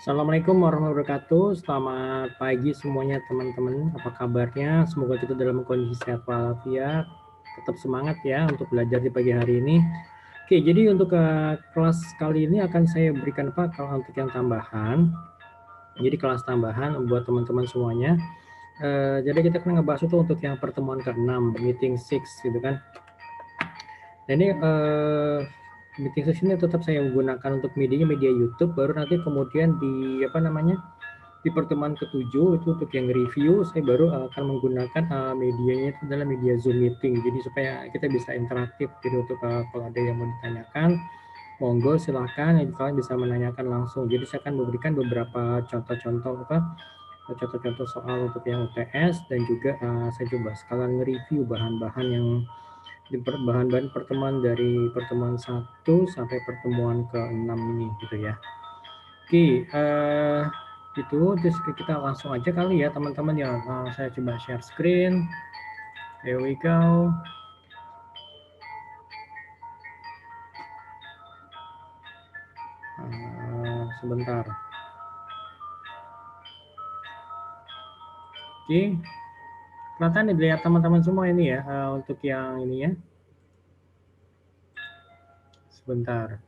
Assalamualaikum warahmatullahi wabarakatuh. Selamat pagi semuanya teman-teman. Apa kabarnya? Semoga kita dalam kondisi sehat walafiat. Tetap semangat ya untuk belajar di pagi hari ini. Oke, jadi untuk kelas kali ini akan saya berikan apa kalau untuk yang tambahan. Jadi kelas tambahan buat teman-teman semuanya. Jadi kita akan ngebahas itu untuk yang pertemuan ke-6, meeting 6 gitu kan. Dan ini meeting session ini tetap saya menggunakan untuk media YouTube, baru nanti kemudian di apa namanya di pertemuan ke-7 itu untuk yang review saya baru akan menggunakan medianya itu adalah media Zoom meeting, jadi supaya kita bisa interaktif. Jadi untuk kalau ada yang mau ditanyakan monggo silahkan, kalian bisa menanyakan langsung. Jadi saya akan memberikan beberapa contoh-contoh contoh-contoh soal untuk yang UTS, dan juga saya coba sekalian nge-review bahan-bahan yang di bahan-bahan pertemuan dari pertemuan 1 sampai pertemuan ke-6 ini gitu ya. Oke, itu terus kita langsung aja kali ya teman-teman ya. Saya coba share screen. Here we go. Sebentar. Oke, kelihatan dilihat teman-teman semua ini ya untuk yang ini ya. Sebentar.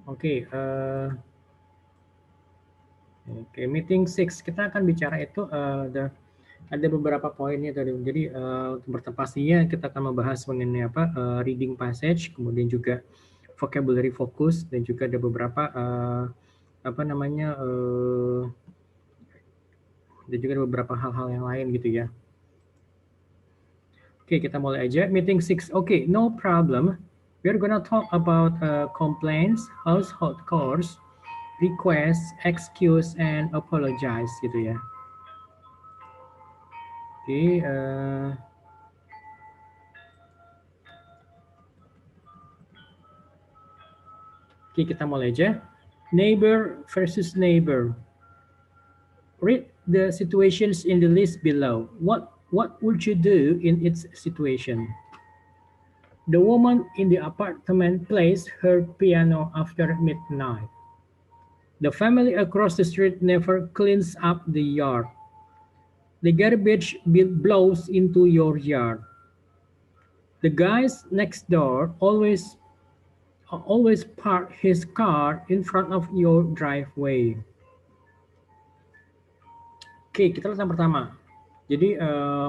Oke, oke, meeting 6 kita akan bicara itu ada beberapa poinnya tadi. Jadi untuk pastinya kita akan membahas mengenai apa reading passage, kemudian juga vocabulary focus, dan juga ada beberapa apa namanya dan juga ada beberapa hal-hal yang lain gitu ya. Oke, kita mulai aja. Meeting 6. Oke, no problem. We're gonna talk about complaints, household chores, requests, excuse, and apologize gitu ya. Oke, oke, kita mulai aja. Neighbor versus neighbor. Read the situations in the list below. What would you do in its situation? The woman in the apartment plays her piano after midnight. The family across the street never cleans up the yard. The garbage blows into your yard. The guys next door always park his car in front of your driveway. Oke, kita lihat yang pertama. Jadi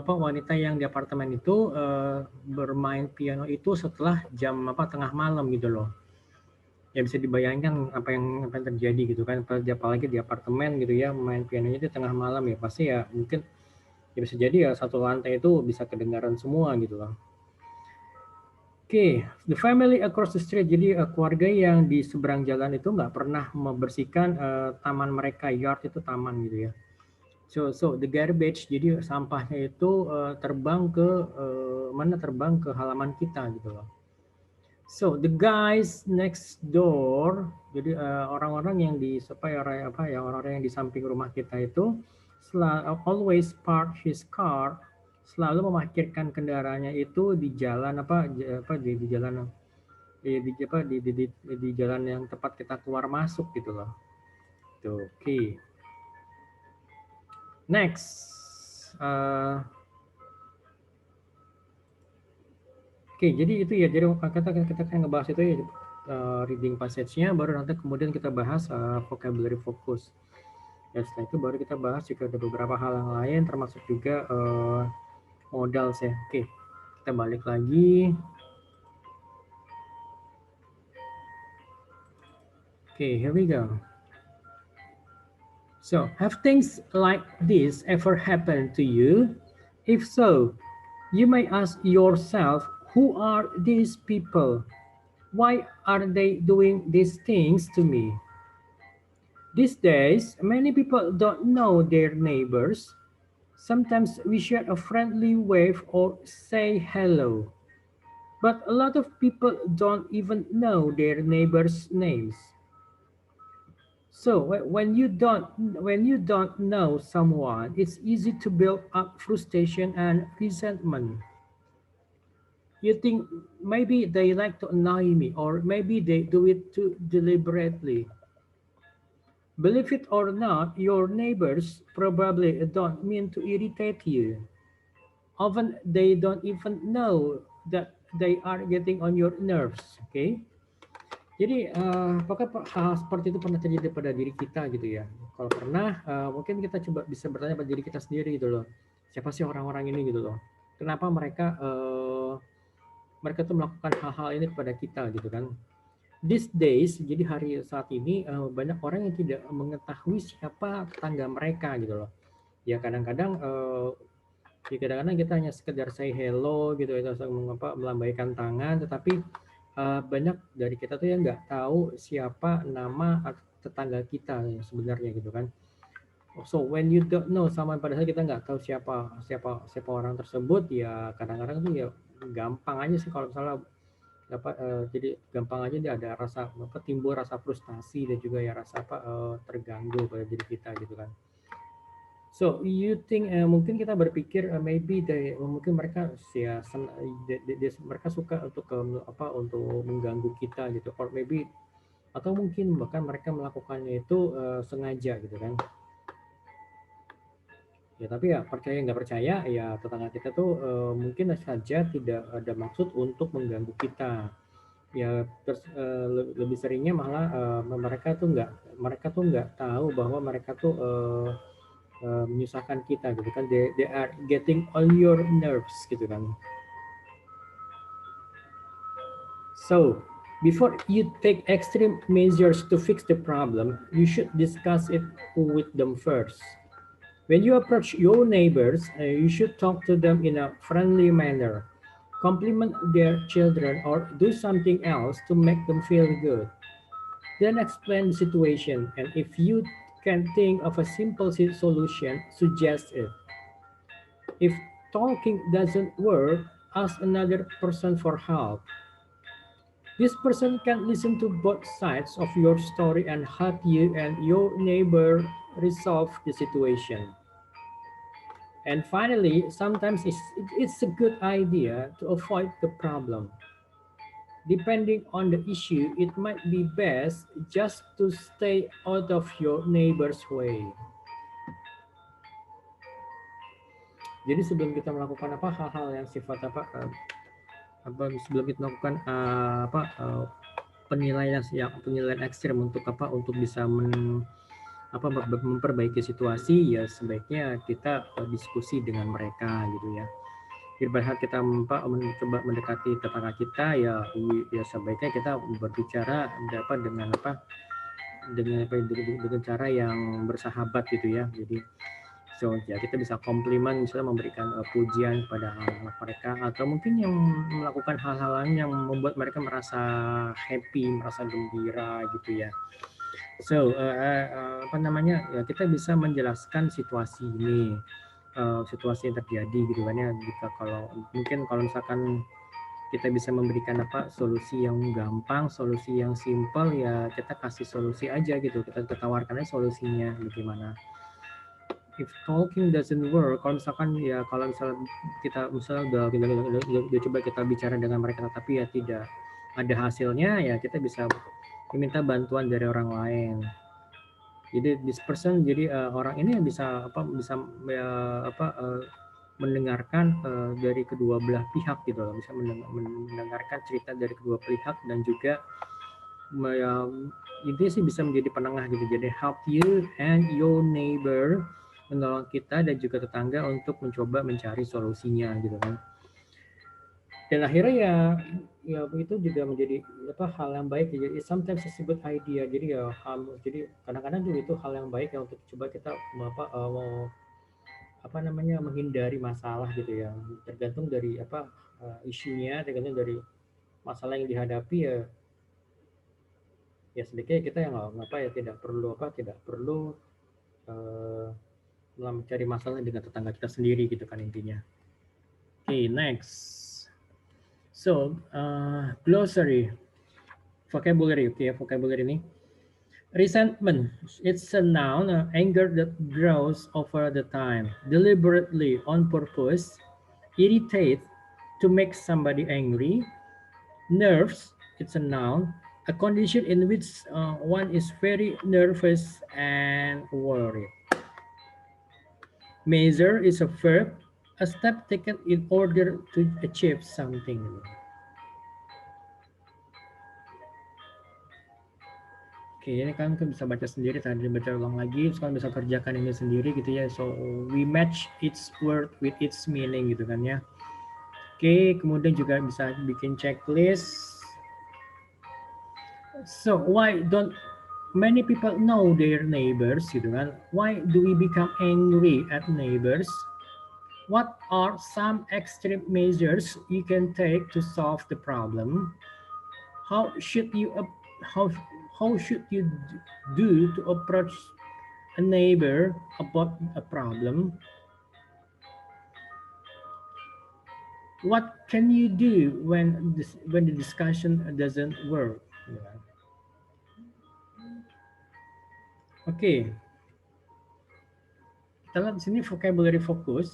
wanita yang di apartemen itu bermain piano itu setelah jam tengah malam gitu loh. Ya bisa dibayangkan apa yang terjadi gitu kan, apalagi di apartemen gitu ya, main pianonya di tengah malam ya pasti ya mungkin ya bisa jadi ya satu lantai itu bisa kedengaran semua gitu loh. Oke, the family across the street, jadi keluarga yang di seberang jalan itu nggak pernah membersihkan taman mereka, yard itu taman gitu ya. So the garbage, jadi sampahnya itu terbang ke terbang ke halaman kita gitu loh. So the guys next door, jadi orang-orang yang di orang-orang yang di samping rumah kita itu always park his car, selalu memarkirkan kendaraannya itu di jalan di jalan di jalan yang tepat kita keluar masuk gitu loh. Tuh, oke. Next, oke, jadi itu ya. Jadi kita akan ngebahas itu ya reading passage-nya, baru nanti kemudian kita bahas vocabulary focus. Dan setelah itu baru kita bahas juga ada beberapa hal yang lain, termasuk juga modal ya. Oke, kita balik lagi. Oke, here we go. So, have things like this ever happened to you? If so, you may ask yourself, who are these people? Why are they doing these things to me? These days, many people don't know their neighbors. Sometimes we share a friendly wave or say hello. But a lot of people don't even know their neighbors' names. So when you don't know someone, it's easy to build up frustration and resentment. You think maybe they like to annoy me, or maybe they do it too deliberately. Believe it or not, your neighbors probably don't mean to irritate you. Often they don't even know that they are getting on your nerves. Okay? Jadi apakah hal seperti itu pernah terjadi pada diri kita gitu ya? Kalau pernah, mungkin kita coba bisa bertanya pada diri kita sendiri gitu loh. Siapa sih orang-orang ini gitu loh? Kenapa mereka tuh melakukan hal-hal ini kepada kita gitu kan? These days, jadi hari saat ini banyak orang yang tidak mengetahui siapa tetangga mereka gitu loh. Ya kadang-kadang kita hanya sekedar say hello gitu ya, melambaikan tangan, tetapi banyak dari kita tuh yang nggak tahu siapa nama tetangga kita yang sebenarnya gitu kan. So when you don't know sama, pada saat kita nggak tahu siapa orang tersebut, ya kadang-kadang tuh ya gampang aja sih kalau misalnya jadi gampang aja dia ada rasa timbul rasa frustasi dan juga ya rasa terganggu pada diri kita gitu kan. So you think mungkin kita berpikir maybe mungkin mereka mereka suka untuk untuk mengganggu kita gitu, or maybe atau mungkin bahkan mereka melakukannya itu sengaja gitu kan. Ya tapi ya percaya nggak percaya ya tetangga kita tuh mungkin saja tidak ada maksud untuk mengganggu kita. Ya terus lebih seringnya malah mereka tuh nggak tahu bahwa mereka tuh menyusahkan kita gitu kan. They are getting on your nerves gitu kan. So before you take extreme measures to fix the problem, you should discuss it with them first. When you approach your neighbors, you should talk to them in a friendly manner, compliment their children, or do something else to make them feel good. Then explain the situation, and if you can think of a simple solution, suggest it. If talking doesn't work, ask another person for help. This person can listen to both sides of your story and help you and your neighbor resolve the situation. And finally, sometimes it's a good idea to avoid the problem. Depending on the issue, it might be best just to stay out of your neighbor's way. Jadi sebelum kita melakukan hal-hal yang sifat sebelum kita melakukan penilaian ekstrem untuk bisa memperbaiki situasi, ya sebaiknya kita diskusi dengan mereka gitu ya. Pada saat kita mencoba mendekati tetangga kita, ya sebaiknya kita berbicara dengan cara yang bersahabat gitu ya. Jadi ya kita bisa komplimen, misalnya memberikan pujian pada anak mereka, atau mungkin yang melakukan hal-hal lain yang membuat mereka merasa happy, merasa gembira gitu ya. So ya kita bisa menjelaskan situasi ini, situasi yang terjadi gitu kan ya. Jika kalau misalkan kita bisa memberikan solusi yang gampang, solusi yang simple, ya kita kasih solusi aja gitu, kita tawarkan aja solusinya bagaimana. If talking doesn't work, kalau misalnya kita udah coba kita bicara dengan mereka tapi ya tidak ada hasilnya, ya kita bisa meminta bantuan dari orang lain. Jadi this person, jadi orang ini bisa mendengarkan dari kedua belah pihak gitu loh, bisa mendengarkan cerita dari kedua pihak, dan juga intinya sih bisa menjadi penengah gitu. Jadi help you and your neighbor, menolong kita dan juga tetangga untuk mencoba mencari solusinya gitu kan. Dan akhirnya ya itu juga menjadi hal yang baik. Jadi sometimes it's a good idea. Jadi jadi kadang-kadang juga itu hal yang baik ya untuk coba kita mau menghindari masalah gitu ya. Tergantung dari isunya, tergantung dari masalah yang dihadapi, ya sedikitnya kita yang tidak perlu mencari masalah dengan tetangga kita sendiri gitu kan intinya. Okay, next. So glossary, vocabulary. Okay, vocabulary ini. Resentment, it's a noun, anger that grows over the time, deliberately, on purpose. Irritate, to make somebody angry. Nerves, it's a noun, a condition in which one is very nervous and worried. Measure is a verb, a step taken in order to achieve something. Oke, ini kan bisa baca sendiri, tadi baca ulang lagi, terus kan bisa kerjakan ini sendiri gitu ya. So, we match its word with its meaning gitu kan ya. Oke, kemudian juga bisa bikin checklist. So, why don't many people know their neighbors gitu kan? Why do we become angry at neighbors? What are some extreme measures you can take to solve the problem? How should you how how should you do to approach a neighbor about a problem? What can you do when the discussion doesn't work? Oke, kita lihat di sini vocabulary focus.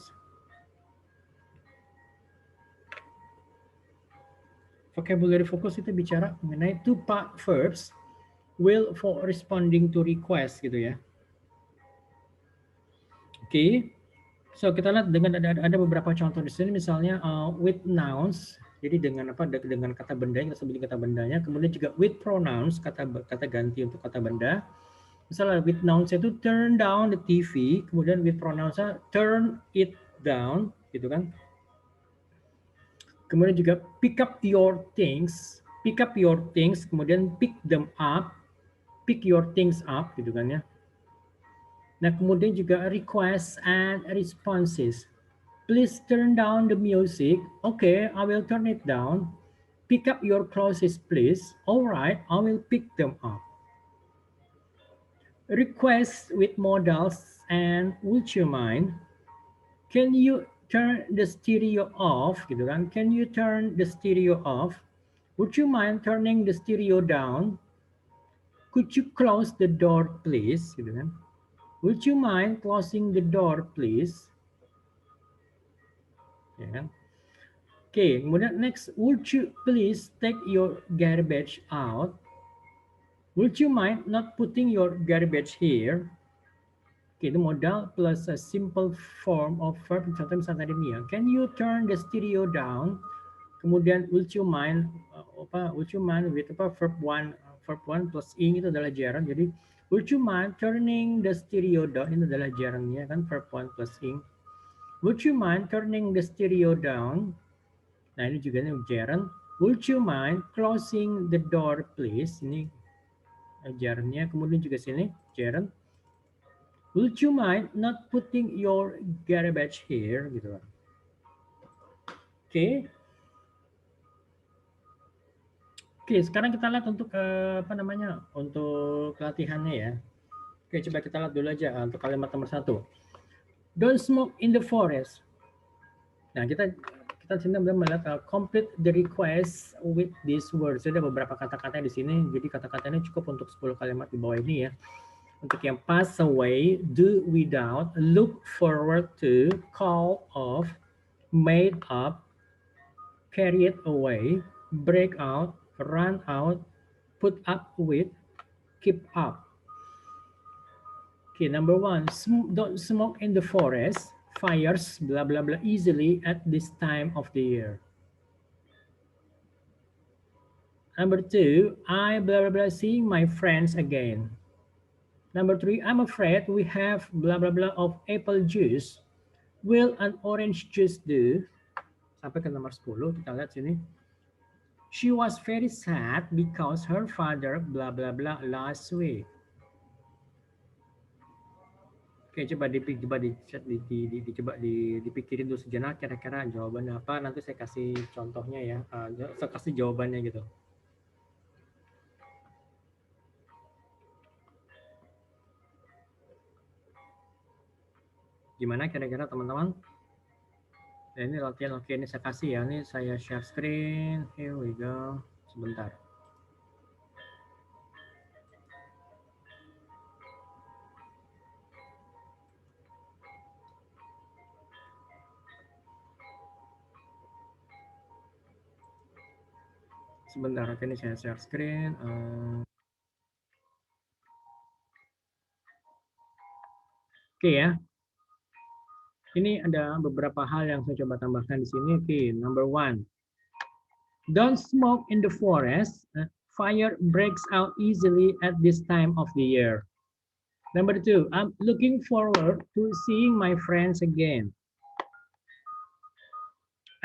Vocabulary focus itu bicara mengenai two part verbs will for responding to request gitu ya. Oke. So kita lihat dengan ada beberapa contoh di sini, misalnya with nouns, jadi dengan apa, dengan kata benda yang kita sebutin kata bendanya, kemudian juga with pronouns, kata ganti untuk kata benda. Misalnya with nouns itu turn down the TV, kemudian with pronouns turn it down, gitu kan. Kemudian juga pick up your things, kemudian pick them up, pick your things up, gitu kan ya. Nah, kemudian juga requests and responses. Please turn down the music. Okay, I will turn it down. Pick up your clothes, please. All right, I will pick them up. Requests with modals and would you mind? Can you turn the stereo off? Gitu kan? Can you turn the stereo off? Would you mind turning the stereo down? Could you close the door, please? Gitu kan? Would you mind closing the door, please? Ya kan? Oke, kemudian next, would you please take your garbage out? Would you mind not putting your garbage here? Oke, itu modal plus a simple form of verb. Contoh misalnya tadi nih ya, can you turn the stereo down? Kemudian would you mind would you mind with apa verb one plus ing itu adalah gerund. Jadi would you mind turning the stereo down, ini adalah gerundnya kan, verb one plus ing. Would you mind turning the stereo down? Nah, ini juga nih gerund. Would you mind closing the door, please? Ini gerundnya. Kemudian juga sini gerund. Would you mind not putting your garbage here? Gitu. Oke. Oke, sekarang kita lihat untuk apa namanya? Untuk latihannya ya. Oke, coba kita lihat dulu aja untuk kalimat nomor 1. Don't smoke in the forest. Nah, kita sini melihat complete the request with these words. Ada beberapa kata-kata di sini, jadi kata-katanya cukup untuk 10 kalimat di bawah ini ya. Untuk yang pass away, do without, look forward to, call off, made up, carry it away, break out, run out, put up with, keep up. Okay, number 1, don't smoke in the forest. Fires, blah, blah, blah, easily at this time of the year. Number 2, I blah, blah, blah, seeing my friends again. Number 3, I'm afraid we have blah, blah, blah of apple juice. Will an orange juice do? Sampai ke nomor 10, kita lihat sini. She was very sad because her father blah, blah, blah last week. Oke, coba dipikirin dulu sejenak kira-kira jawabannya apa. Nanti saya kasih contohnya ya. Saya kasih jawabannya gitu. Gimana kira-kira teman-teman? Nah, ini latihan. Oke, ini saya kasih ya. Ini saya share screen. Here we go. Sebentar. Sebentar, oke, ini saya share screen. Oke ya, ini ada beberapa hal yang saya coba tambahkan di sini. Oke, number one, don't smoke in the forest. Fire breaks out easily at this time of the year. Number two, I'm looking forward to seeing my friends again.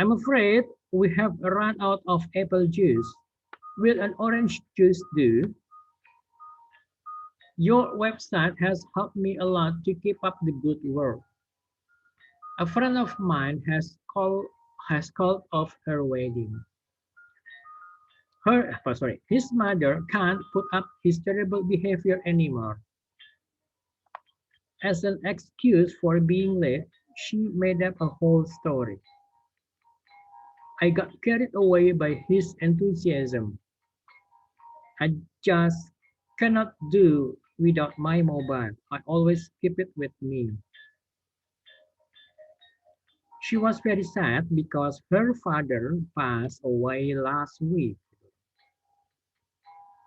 I'm afraid we have run out of apple juice. Will an orange juice do? Your website has helped me a lot to keep up the good work. A friend of mine has called off her wedding. His mother can't put up his terrible behavior anymore. As an excuse for being late, she made up a whole story. I got carried away by his enthusiasm. I just cannot do without my mobile. I always keep it with me. She was very sad because her father passed away last week.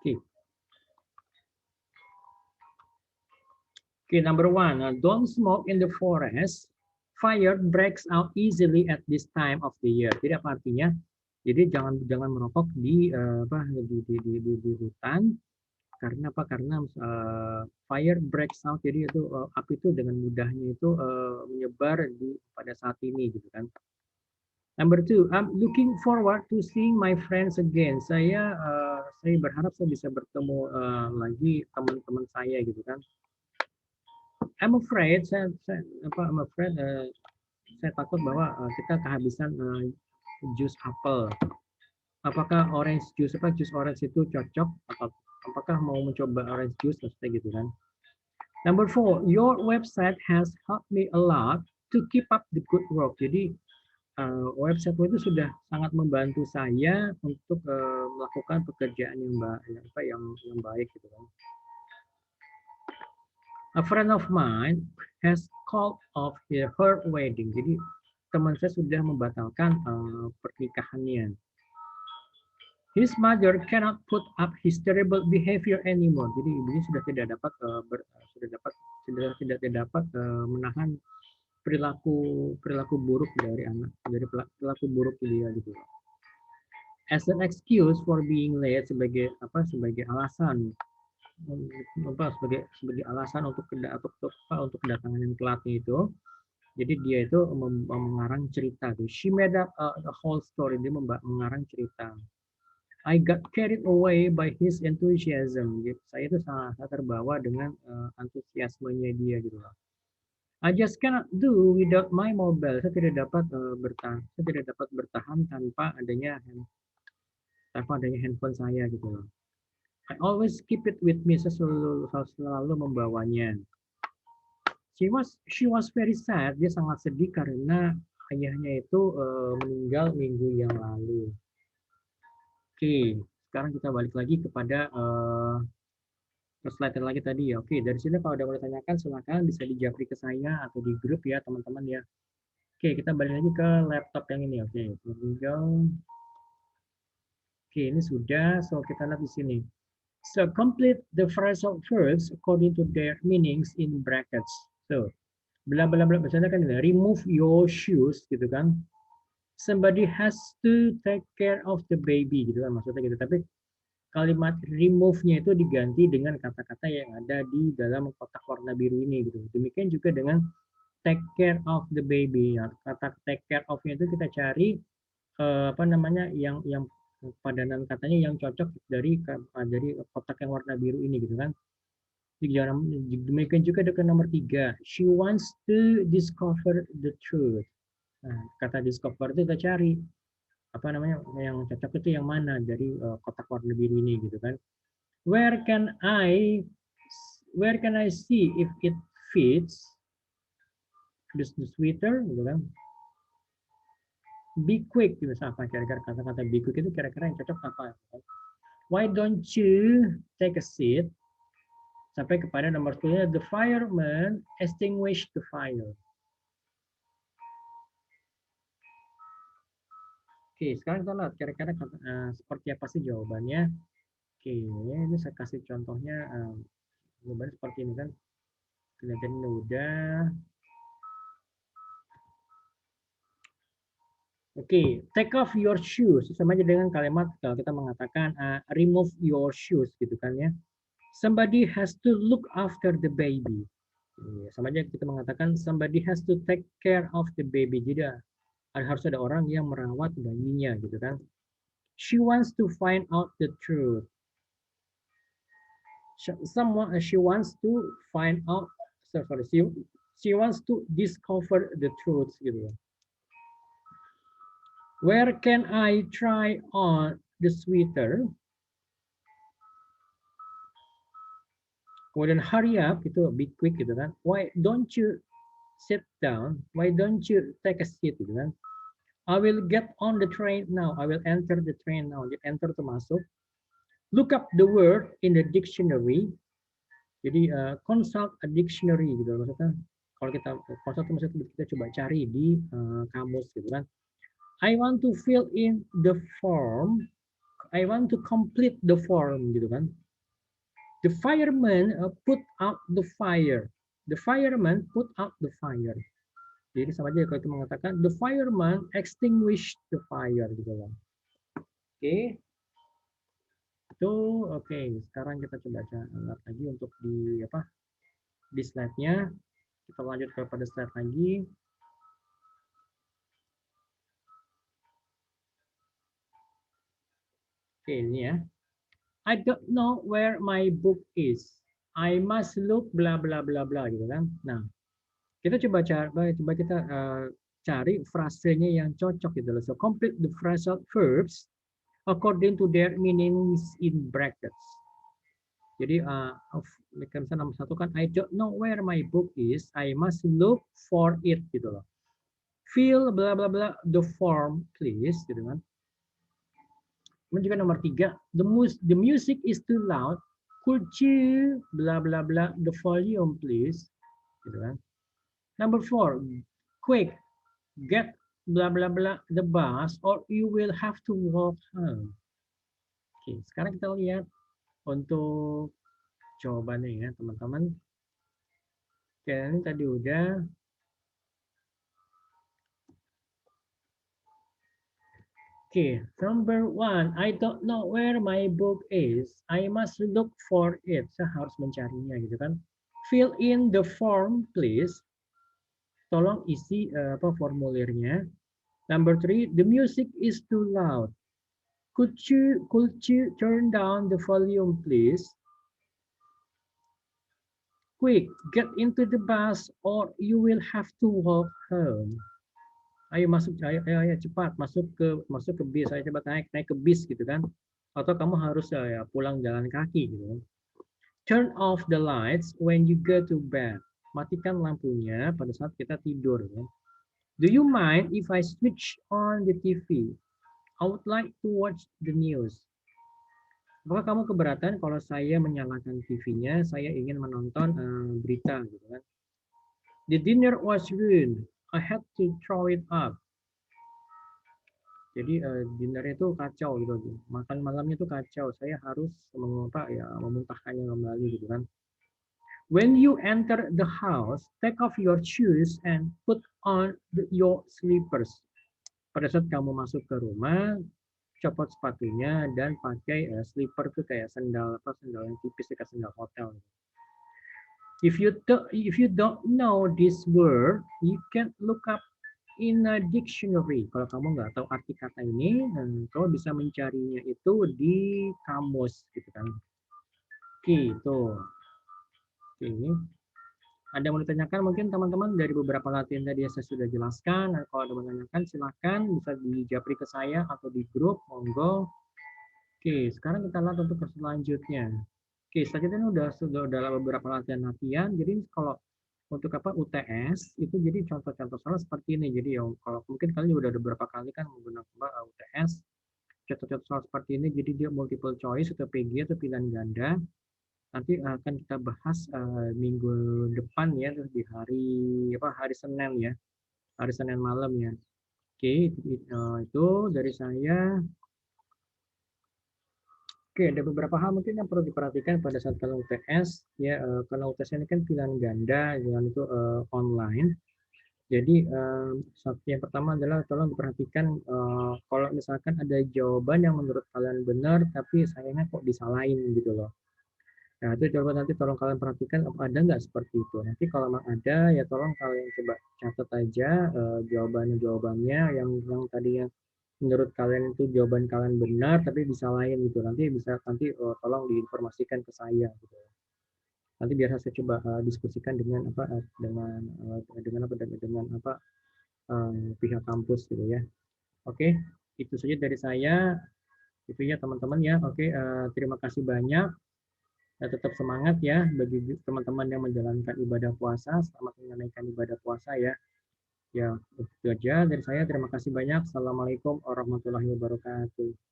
Okay, okay, number one, don't smoke in the forest. Fire breaks out easily at this time of the year. Jadi apa artinya? Jadi jangan merokok di di hutan. Karena apa? Karena fire breaks out. Jadi itu api itu dengan mudahnya itu menyebar pada saat ini gitu kan. Number two, I'm looking forward to seeing my friends again. Saya berharap saya bisa bertemu lagi teman-teman saya gitu kan. I'm afraid saya takut bahwa kita kehabisan jus apel. Apakah jus orange itu cocok atau apakah mau mencoba orange juice maksudnya gitu kan. Number four, your website has helped me a lot to keep up the good work. Jadi website itu sudah sangat membantu saya untuk melakukan pekerjaan yang baik gitu kan. A friend of mine has called off her wedding. Jadi teman saya sudah membatalkan pernikahannya. His mother cannot put up his terrible behavior anymore. Jadi ibunya sudah tidak dapat menahan perilaku buruk dari perilaku buruk dia gitu. As an excuse for being late sebagai alasan sebagai alasan untuk kedatangan yang telatnya itu. Jadi dia itu mengarang cerita tuh. She made up a whole story. Dia mengarang cerita. I got carried away by his enthusiasm. Gitu. Saya itu sangat terbawa dengan antusiasmenya dia gitu loh. I just cannot do without my mobile. Saya tidak dapat bertahan tanpa adanya handphone saya gitu loh. I always keep it with me. Saya selalu membawanya. She was very sad. Dia sangat sedih karena ayahnya itu meninggal minggu yang lalu. Oke, sekarang kita balik lagi kepada slide lagi tadi ya. Oke, dari sini kalau ada mau ditanyakan silakan bisa dijawab ke saya atau di grup ya teman-teman ya. Oke, kita balik lagi ke laptop yang ini. Oke, here we go. Oke, ini sudah. So kita lihat di sini. So complete the phrasal verbs according to their meanings in brackets. So bla bla bla misalnya kan ini, remove your shoes gitu kan. Somebody has to take care of the baby gitu kan maksudnya gitu. Tapi kalimat remove-nya itu diganti dengan kata-kata yang ada di dalam kotak warna biru ini gitu. Demikian juga dengan take care of the baby. Ya, kata take care of-nya itu kita cari yang padanan katanya yang cocok dari kotak yang warna biru ini gitu kan. Demikian juga dengan nomor 3. She wants to discover the truth. Nah, kata discover itu kita cari yang cocok itu yang mana dari kotak warna biru ini gitu kan. Where can I see if it fits the sweater gitu kan. Be quick gitu apa kira-kira kata-kata be quick itu kira-kira yang cocok apa. Why don't you take a seat sampai kepada nomor 10, the fireman extinguish the fire. Oke, sekarang kita lihat kira-kira seperti apa sih jawabannya. Oke, ini saya kasih contohnya. Jawabannya seperti ini kan. Kelihatan ini udah. Oke, take off your shoes. Sama aja dengan kalimat kalau kita mengatakan remove your shoes gitu kan ya. Somebody has to look after the baby. Sama aja kita mengatakan somebody has to take care of the baby. Jadi harus ada orang yang merawat bayinya gitu kan. She wants to find out the truth. She wants to find out. Sorry, she wants to discover the truth gitu. Where can I try on the sweater? Kemudian hurry up itu be quick gitu kan. Why don't you sit down? Why don't you take a seat gitu kan? I will get on the train now. I will enter the train now. Jadi enter itu masuk. Look up the word in the dictionary. Jadi consult a dictionary gitu maksudnya. Kalau kita consult itu maksudnya kita coba cari di kamus gitu kan. I want to fill in the form. I want to complete the form gitu kan. The fireman put out the fire. The fireman put out the fire. Jadi sama aja kalau itu mengatakan the fireman extinguished the fire gitu kan. Oke. Itu oke. Sekarang kita coba lihat lagi untuk di apa? Di slide-nya. Kita lanjut kepada slide lagi. Oke, ini ya. I don't know where my book is. I must look bla bla bla bla gitu kan. Nah, kita coba kita cari frasenya yang cocok gitu loh. So complete the phrasal verbs according to their meanings in brackets. Jadi misalnya nomor satu kan I don't know where my book is. I must look for it gitu loh. Fill bla bla bla the form please gitu kan. Kemudian juga nomor tiga, the music is too loud. Could you bla bla bla the volume please? Gitu kan. Number four, quick, get bla bla bla the bus or you will have to walk home. Oke, sekarang kita lihat untuk jawabannya ya teman-teman. Oke, ini tadi udah. Okay, number one, I don't know where my book is. I must look for it. Saya harus mencarinya gitu kan. Fill in the form, please. Tolong isi formulirnya. Number three, the music is too loud. Could you turn down the volume, please? Quick, get into the bus or you will have to walk home. Ayo masuk, ayo cepat masuk ke bis. Saya coba naik ke bis gitu kan. Atau kamu harus ya pulang jalan kaki gitu. Turn off the lights when you go to bed. Matikan lampunya pada saat kita tidur. Ya. Do you mind if I switch on the TV? I would like to watch the news. Apakah kamu keberatan kalau saya menyalakan TV-nya? Saya ingin menonton berita gitu kan. The dinner was ruined. I had to throw it up. Jadi dinner itu kacau gitu, makan malamnya itu kacau. Saya harus memuntahkannya kembali gitu kan. When you enter the house, take off your shoes and put on your slippers. Pada saat kamu masuk ke rumah, copot sepatunya dan pakai slipper itu kayak sandal yang tipis kayak sandal hotel. If you don't know this word, you can look up in a dictionary. Kalau kamu nggak tahu arti kata ini, kamu bisa mencarinya itu di kamus, gitu kan. Gitu. Oke. Ada yang mau ditanyakan mungkin teman-teman dari beberapa latihan tadi saya sudah jelaskan. Nah, kalau ada yang menanyakan silakan bisa dijapri ke saya atau di grup, monggo. Oke, sekarang kita lihat untuk selanjutnya. Oke, selanjutnya sudah beberapa latihan. Jadi kalau untuk UTS itu jadi contoh-contoh soal seperti ini. Jadi kalau mungkin kalian udah ada beberapa kali kan menggunakan UTS, contoh-contoh soal seperti ini. Jadi dia multiple choice atau PG atau pilihan ganda. Nanti akan kita bahas minggu depan ya, di hari Senin ya, hari Senin malam ya. Oke, itu dari saya. Oke, ada beberapa hal mungkin yang perlu diperhatikan pada saat kalian UTS ya. Karena UTS ini kan pilihan ganda, dengan itu online. Jadi yang pertama adalah tolong diperhatikan kalau misalkan ada jawaban yang menurut kalian benar, tapi sayangnya kok disalahin gitu loh. Nah, itu coba nanti tolong kalian perhatikan ada nggak seperti itu. Nanti kalau memang ada, ya tolong kalian coba catat aja jawabannya yang tadinya menurut kalian itu jawaban kalian benar, tapi bisa lain gitu. Nanti bisa nanti tolong diinformasikan ke saya gitu. Nanti biar saya coba diskusikan dengan apa dengan apa dengan apa pihak kampus gitu ya. Oke, itu saja dari saya. Itu ya teman-teman ya. Oke, terima kasih banyak. Tetap semangat ya bagi teman-teman yang menjalankan ibadah puasa. Selamat menunaikan ibadah puasa ya. Ya, itu aja dari saya. Terima kasih banyak. Assalamualaikum warahmatullahi wabarakatuh.